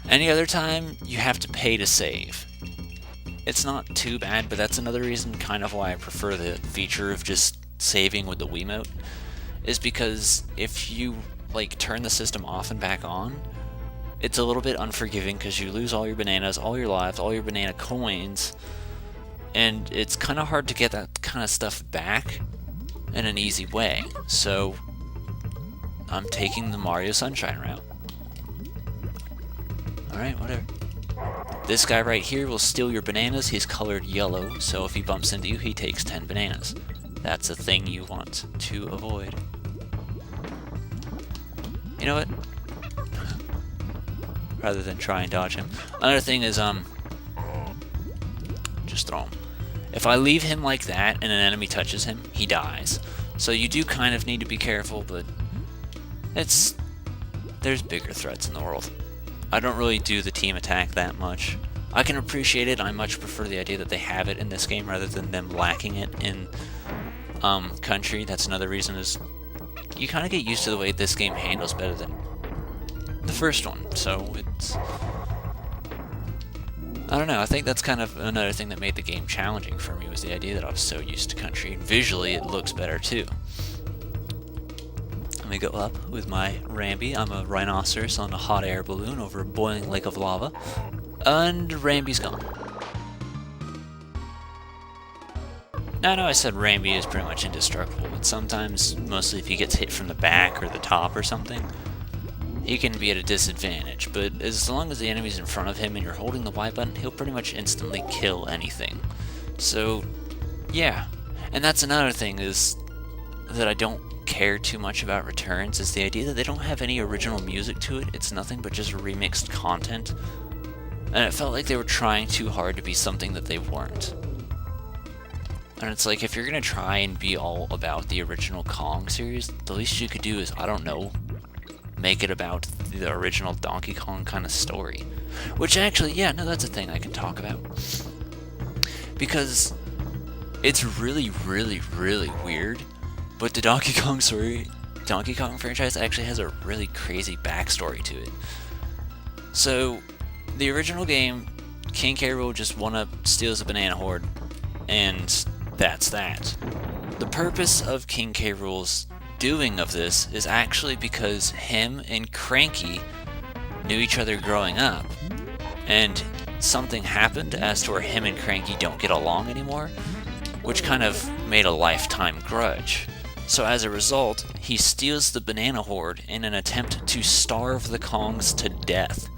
Any other time, you have to pay to save. It's not too bad, but that's another reason kind of why I prefer the feature of just saving with the Wiimote, is because if you like turn the system off and back on, it's a little bit unforgiving because you lose all your bananas, all your lives, all your banana coins, and it's kind of hard to get that kind of stuff back in an easy way. So I'm taking the Mario Sunshine route. Alright, whatever. This guy right here will steal your bananas. He's colored yellow, so if he bumps into you, he takes 10 bananas. That's a thing you want to avoid. You know what? Rather than try and dodge him. Another thing is, just throw him. If I leave him like that and an enemy touches him, he dies. So you do kind of need to be careful, but there's bigger threats in the world. I don't really do the team attack that much. I can appreciate it. I much prefer the idea that they have it in this game rather than them lacking it in Country. That's another reason is you kind of get used to the way this game handles better than the first one. So it's... I don't know, I think that's kind of another thing that made the game challenging for me was the idea that I was so used to Country. And visually, it looks better too. Let me go up with my Rambi. I'm a rhinoceros on a hot air balloon over a boiling lake of lava. And Rambi's gone. Now, I know I said Rambi is pretty much indestructible, but sometimes, mostly if he gets hit from the back or the top or something, he can be at a disadvantage. But as long as the enemy's in front of him and you're holding the Y button, he'll pretty much instantly kill anything. So, yeah. And that's another thing is that I don't care too much about Returns, is the idea that they don't have any original music to it. It's nothing but just remixed content. And it felt like they were trying too hard to be something that they weren't. And it's like, if you're gonna try and be all about the original Kong series, the least you could do is, I don't know, make it about the original Donkey Kong kind of story. Which actually, yeah, no, that's a thing I can talk about. Because it's really, really, really weird, but the Donkey Kong franchise actually has a really crazy backstory to it. So, the original game, King K. Rool just steals a banana horde, and that's that. The purpose of King K. Rool's doing of this is actually because him and Cranky knew each other growing up, and something happened as to where him and Cranky don't get along anymore, which kind of made a lifetime grudge. So as a result, he steals the banana horde in an attempt to starve the Kongs to death.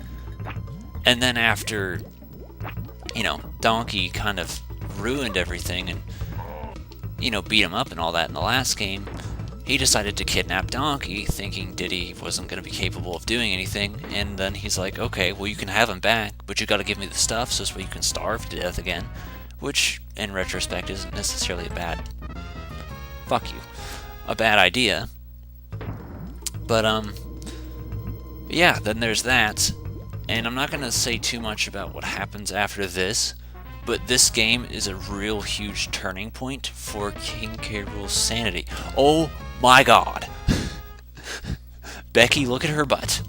And then after, Donkey kind of ruined everything and, beat him up and all that in the last game, he decided to kidnap Donkey, thinking Diddy wasn't going to be capable of doing anything, and then he's like, okay, well you can have him back, but you gotta give me the stuff so this way you can starve to death again, which, in retrospect, isn't necessarily a bad idea. But, yeah, then there's that, and I'm not gonna say too much about what happens after this, but this game is a real huge turning point for King K. Rool's sanity. Oh my god! Becky, look at her butt.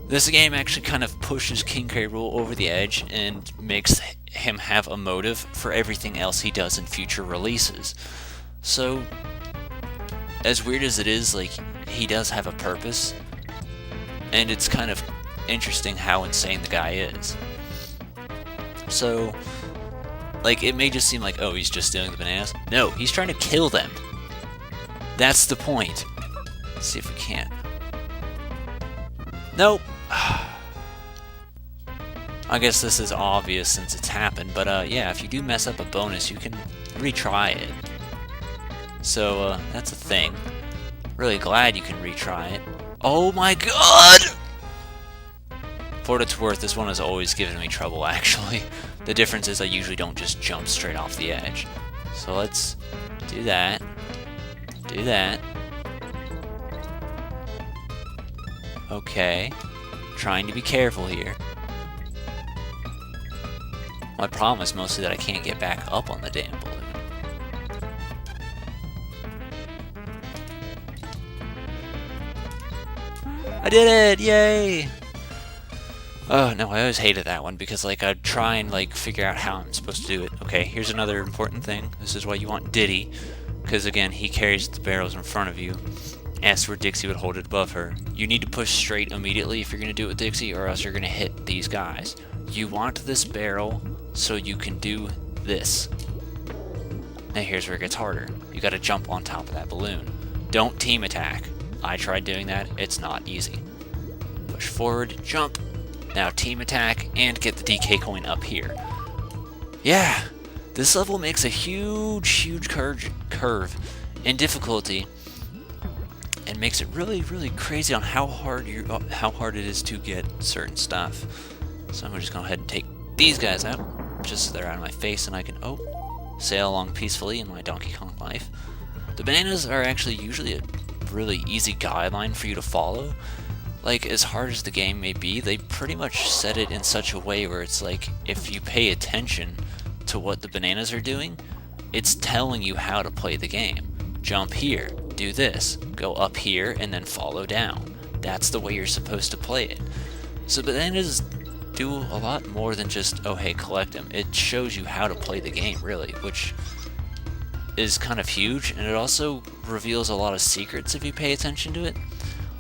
This game actually kind of pushes King K. Rool over the edge and makes him have a motive for everything else he does in future releases. So, as weird as it is, like, he does have a purpose, and it's kind of interesting how insane the guy is. So, like, it may just seem like, oh, he's just stealing the bananas. No, he's trying to kill them. That's the point. Let's see if we can. Nope. I guess this is obvious since it's happened, but yeah, if you do mess up a bonus, you can retry it. So, that's a thing. Really glad you can retry it. Oh my god! For what it's worth, this one has always given me trouble, actually. The difference is I usually don't just jump straight off the edge. So let's do that. Do that. Okay. Trying to be careful here. My problem is mostly that I can't get back up on the damn balloon. I did it! Yay! Oh, no, I always hated that one because, like, I'd try and, like, figure out how I'm supposed to do it. Okay, here's another important thing. This is why you want Diddy, because, again, he carries the barrels in front of you. As where Dixie would hold it above her. You need to push straight immediately if you're going to do it with Dixie, or else you're going to hit these guys. You want this barrel so you can do this. Now here's where it gets harder. You got to jump on top of that balloon. Don't team attack. I tried doing that. It's not easy. Push forward, jump. Now team attack and get the DK coin up here. Yeah, this level makes a huge curve in difficulty. It makes it really crazy on how hard it is to get certain stuff. So I'm just gonna go ahead and take these guys out, just so they're out of my face and I can sail along peacefully in my Donkey Kong life. The bananas are actually usually a really easy guideline for you to follow. Like, as hard as the game may be, they pretty much set it in such a way where it's like, if you pay attention to what the bananas are doing, it's telling you how to play the game. Jump here, do this, go up here, and then follow down. That's the way you're supposed to play it. So bananas do a lot more than just, oh hey, collect them. It shows you how to play the game, really, which is kind of huge, and it also reveals a lot of secrets if you pay attention to it.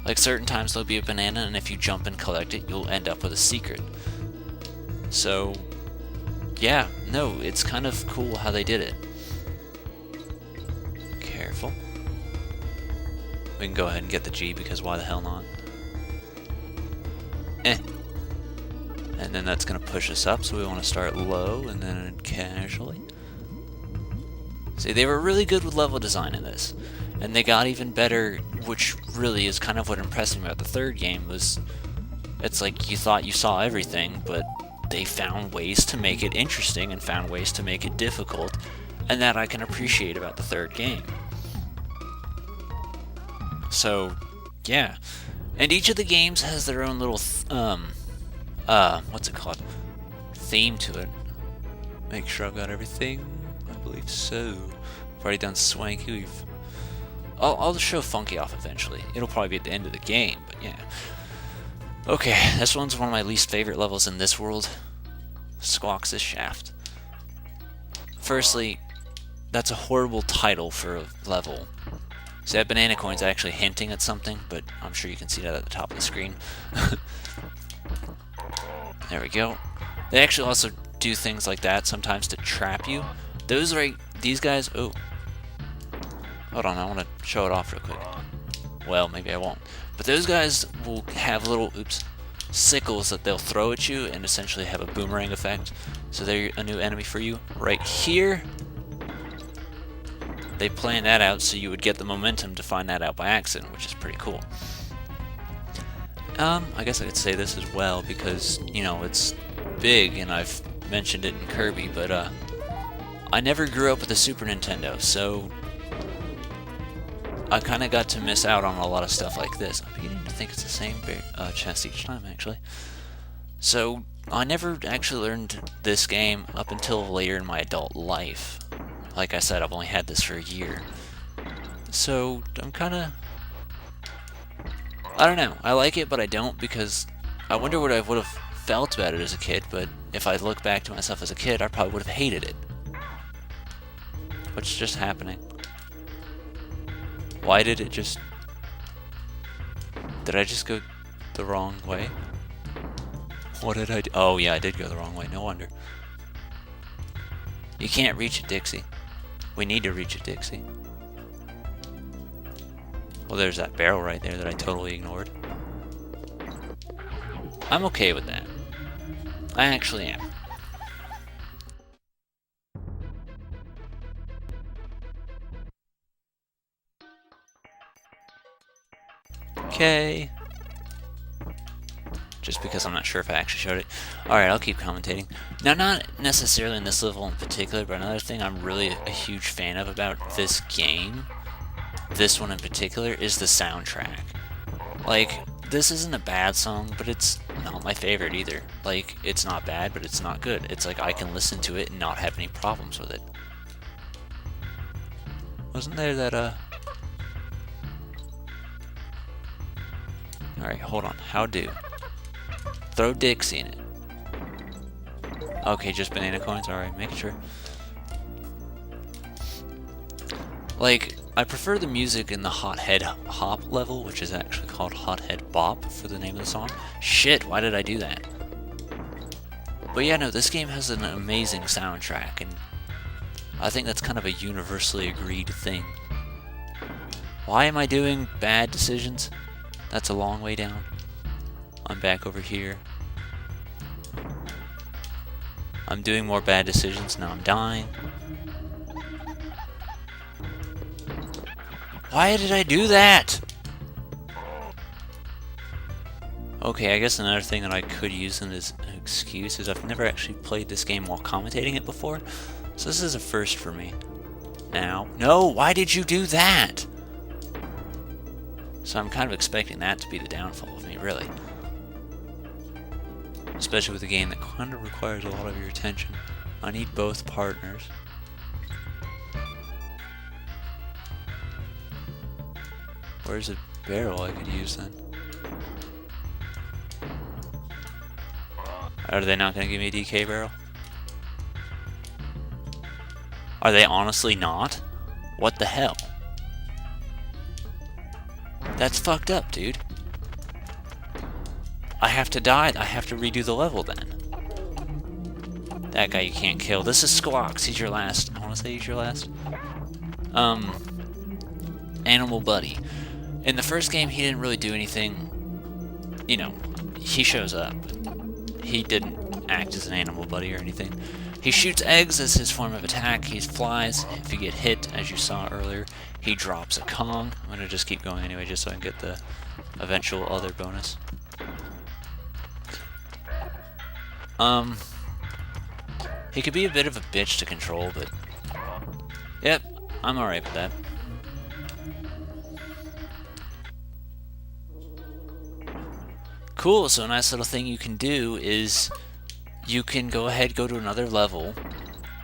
Like, certain times there'll be a banana, and if you jump and collect it, you'll end up with a secret. So, yeah, no, it's kind of cool how they did it. Careful. We can go ahead and get the G, because why the hell not? And then that's going to push us up, so we want to start low and then casually. See, they were really good with level design in this. And they got even better, which really is kind of what impressed me about the third game, was it's like you thought you saw everything, but they found ways to make it interesting and found ways to make it difficult, and that I can appreciate about the third game. So, yeah. And each of the games has their own little, what's it called? Theme to it. Make sure I've got everything. I believe so. I've already done Swanky. I'll show Funky off eventually. It'll probably be at the end of the game, but yeah. Okay, this one's one of my least favorite levels in this world. Squawks' Shaft. Firstly, that's a horrible title for a level. See, that banana coin's actually hinting at something, but I'm sure you can see that at the top of the screen. There we go. They actually also do things like that sometimes to trap you. These guys, oh. Hold on, I want to show it off real quick. Well, maybe I won't. But those guys will have little, sickles that they'll throw at you and essentially have a boomerang effect. So they're a new enemy for you. Right here, they plan that out so you would get the momentum to find that out by accident, which is pretty cool. I guess I could say this as well because, you know, it's big and I've mentioned it in Kirby, but I never grew up with a Super Nintendo, so I kind of got to miss out on a lot of stuff like this. I'm beginning to think it's the same chest each time, actually. So, I never actually learned this game up until later in my adult life. Like I said, I've only had this for a year. So, I'm kind of... I don't know. I like it, but I don't, because I wonder what I would have felt about it as a kid, but if I look back to myself as a kid, I probably would have hated it. What's just happening? Why did it just... Did I just go the wrong way? What did I do? Oh yeah, I did go the wrong way, no wonder. You can't reach it, Dixie. We need to reach it, Dixie. Well, there's that barrel right there that I totally ignored. I'm okay with that. I actually am. Okay. Just because I'm not sure if I actually showed it. Alright, I'll keep commentating. Now, not necessarily in this level in particular, but another thing I'm really a huge fan of about this game, this one in particular, is the soundtrack. Like, this isn't a bad song, but it's not my favorite either. Like, it's not bad, but it's not good. It's like I can listen to it and not have any problems with it. Wasn't there that, Alright, hold on. How do? Throw Dixie in it. Okay, just banana coins. Alright, make sure. Like, I prefer the music in the Hothead Hop level, which is actually called Hothead Bop for the name of the song. Shit, why did I do that? But yeah, no, this game has an amazing soundtrack, and I think that's kind of a universally agreed thing. Why am I doing bad decisions? That's a long way down. I'm back over here. I'm doing more bad decisions, now I'm dying. Why did I do that? Okay, I guess another thing that I could use as an excuse is I've never actually played this game while commentating it before, so this is a first for me. Now, no, why did you do that? So I'm kind of expecting that to be the downfall of me, really. Especially with a game that kind of requires a lot of your attention. I need both partners. Where's a barrel I could use then? Are they not going to give me a DK barrel? Are they honestly not? What the hell? That's fucked up, dude. I have to die. I have to redo the level then. That guy you can't kill. This is Squawks. He's your last. I want to say he's your last. Animal buddy. In the first game, he didn't really do anything. You know, he shows up. He didn't act as an animal buddy or anything. He shoots eggs as his form of attack. He flies. If you get hit, as you saw earlier, he drops a Kong. I'm going to just keep going anyway, just so I can get the eventual other bonus. He could be a bit of a bitch to control, but... Yep, I'm alright with that. Cool, so a nice little thing you can do is you can go ahead, go to another level,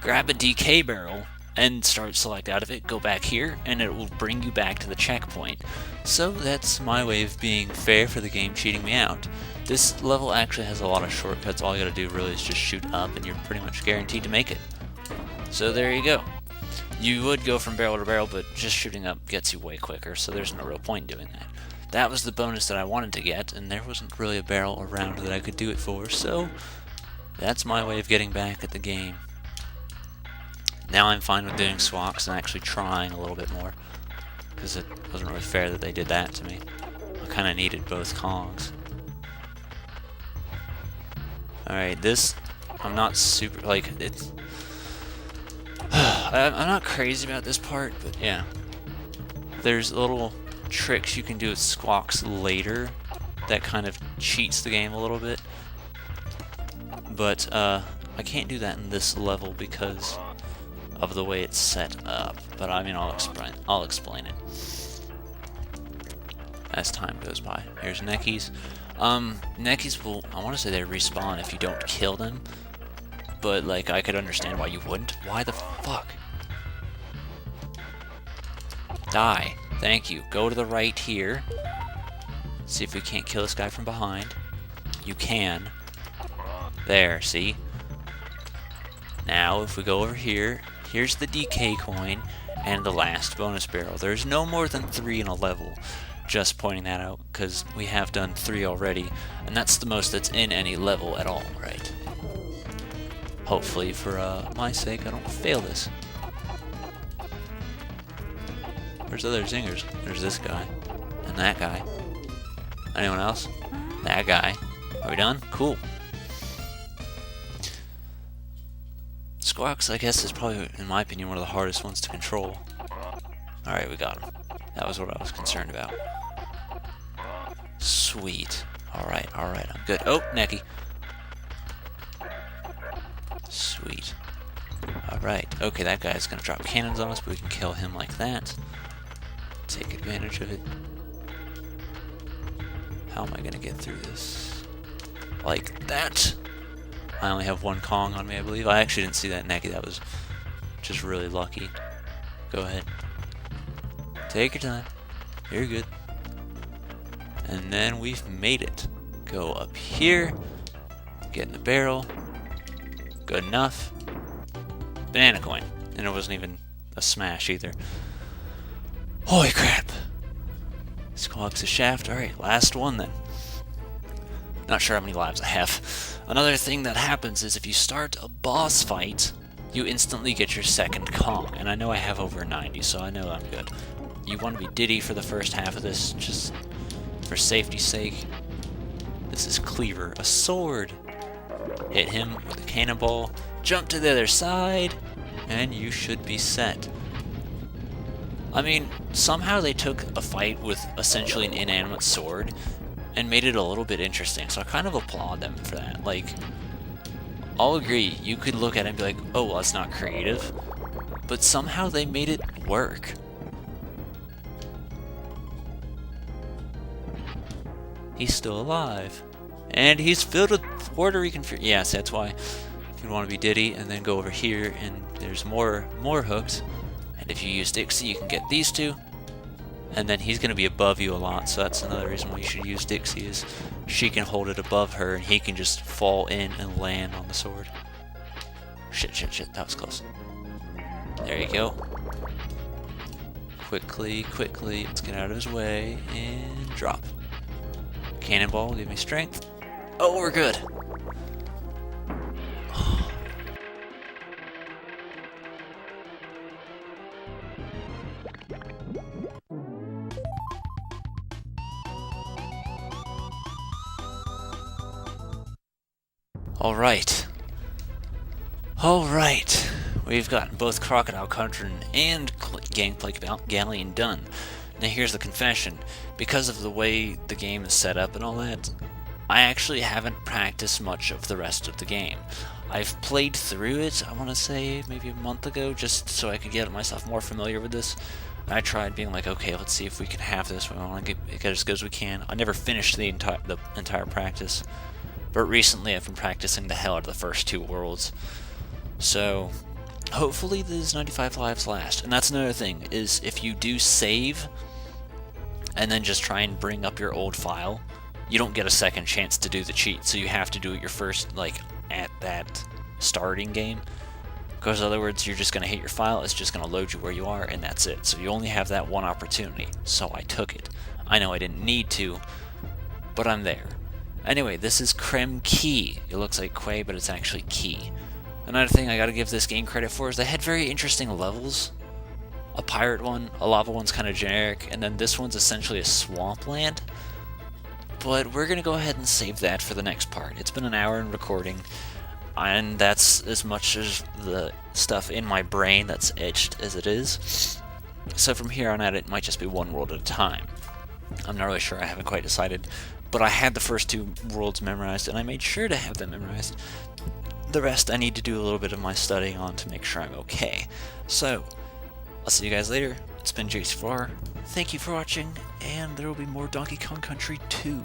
grab a DK barrel, and start select out of it, go back here, and it will bring you back to the checkpoint. So that's my way of being fair for the game cheating me out. This level actually has a lot of shortcuts. All you gotta do really is just shoot up, and you're pretty much guaranteed to make it. So there you go. You would go from barrel to barrel, but just shooting up gets you way quicker, so there's no real point in doing that. That was the bonus that I wanted to get, and there wasn't really a barrel around that I could do it for, so that's my way of getting back at the game. Now I'm fine with doing swaps and actually trying a little bit more, because it wasn't really fair that they did that to me. I kind of needed both Kongs. Alright, this, I'm not super, like, it's... I'm not crazy about this part, but yeah. There's little tricks you can do with Squawks later that kind of cheats the game a little bit. But, I can't do that in this level because of the way it's set up. But, I mean, I'll explain it as time goes by. Here's Neckies. Neckies will, I want to say they respawn if you don't kill them. But, like, I could understand why you wouldn't. Why the fuck? Die. Thank you. Go to the right here. See if we can't kill this guy from behind. You can. There, see? Now, if we go over here, here's the DK coin and the last bonus barrel. There's no more than 3 in a level. Just pointing that out, because we have done 3 already, and that's the most that's in any level at all, right? Hopefully, for my sake, I don't fail this. Where's other zingers? There's this guy. And that guy. Anyone else? That guy. Are we done? Cool. Squawks, I guess, is probably, in my opinion, one of the hardest ones to control. Alright, we got him. That was what I was concerned about. Sweet. Alright, I'm good. Oh, Necky. Sweet. Alright. Okay, that guy's gonna drop cannons on us, but we can kill him like that. Take advantage of it. How am I gonna get through this? Like that. I only have 1 Kong on me, I believe. I actually didn't see that Necky. That was just really lucky. Go ahead. Take your time. You're good. And then we've made it. Go up here. Get in the barrel. Good enough. Banana coin. And it wasn't even a smash either. Holy crap. Squawks a shaft. Alright, last one then. Not sure how many lives I have. Another thing that happens is if you start a boss fight, you instantly get your second Kong. And I know I have over 90, so I know I'm good. You want to be Diddy for the first half of this, just for safety's sake. This is Cleaver, a sword. Hit him with a cannonball, jump to the other side, and you should be set. I mean, somehow they took a fight with essentially an inanimate sword and made it a little bit interesting, so I kind of applaud them for that. Like, I'll agree, you could look at it and be like, oh, well, that's not creative, but somehow they made it work. He's still alive. And he's filled with Puerto Rican fear. Yes, that's why you'd want to be Diddy and then go over here and there's more hooks. And if you use Dixie, you can get these two. And then he's going to be above you a lot, so that's another reason why you should use Dixie, is she can hold it above her and he can just fall in and land on the sword. Shit, that was close. There you go. Quickly, let's get out of his way and drop. Cannonball, give me strength. Oh, we're good. Alright. We've gotten both Crocodile, Cauldron, and Gameplay Galleon done. Now here's the confession. Because of the way the game is set up and all that, I actually haven't practiced much of the rest of the game. I've played through it, I want to say, maybe a month ago, just so I could get myself more familiar with this. I tried being like, okay, let's see if we can have this. We want to get as good as we can. I never finished the entire practice, but recently I've been practicing the hell out of the first two worlds. So hopefully these 95 lives last. And that's another thing, is if you do save and then just try and bring up your old file, you don't get a second chance to do the cheat, so you have to do it your first, like, at that starting game. Because in other words, you're just going to hit your file, it's just going to load you where you are, and that's it. So you only have that one opportunity, so I took it. I know I didn't need to, but I'm there. Anyway, this is Creme Key. It looks like Quay, but it's actually Key. Another thing I gotta give this game credit for is they had very interesting levels. A pirate one, a lava one's kind of generic, and then this one's essentially a swampland. But we're gonna go ahead and save that for the next part. It's been an hour in recording, and that's as much as the stuff in my brain that's etched as it is. So from here on out, it might just be one world at a time. I'm not really sure, I haven't quite decided, but I had the first two worlds memorized, and I made sure to have them memorized. The rest I need to do a little bit of my studying on to make sure I'm okay. So, I'll see you guys later. It's been JC4. Thank you for watching, and there will be more Donkey Kong Country 2.